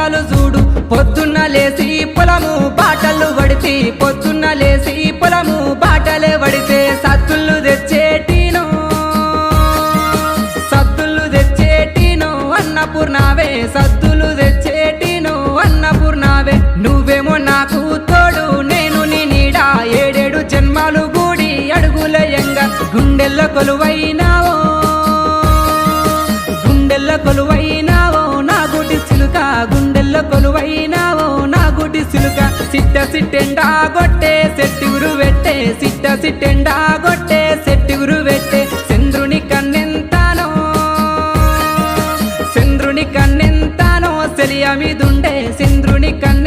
అందాలు చూడు పొద్దున్న లేసి పొలము బాటలు వడితి పొద్దున్న లేసి పొలము బాటలే వడితే సత్తుళ్ళు తెచ్చేటీను అన్నపూర్ణావే సద్దులు తెచ్చేటీను అన్నపూర్ణావే నువ్వేమో నాకు తోడు నేను నీ నీడ ఏడేడు జన్మాలు గూడి అడుగులయంగా గుండెల్లో కొలువైనావో నా గుడి సిలుక గుండెల్లో కొలువైనావో నా గుడి సిలుక సిట్టెండా గొట్టే సెట్టిగురు పెట్టే సిట్టెండా గొట్టే సెట్టిగురు పెట్టే చంద్రుని కన్నెంతానో చంద్రుని కన్నెంతానో సెలియ మీదుండే చంద్రుని కన్నె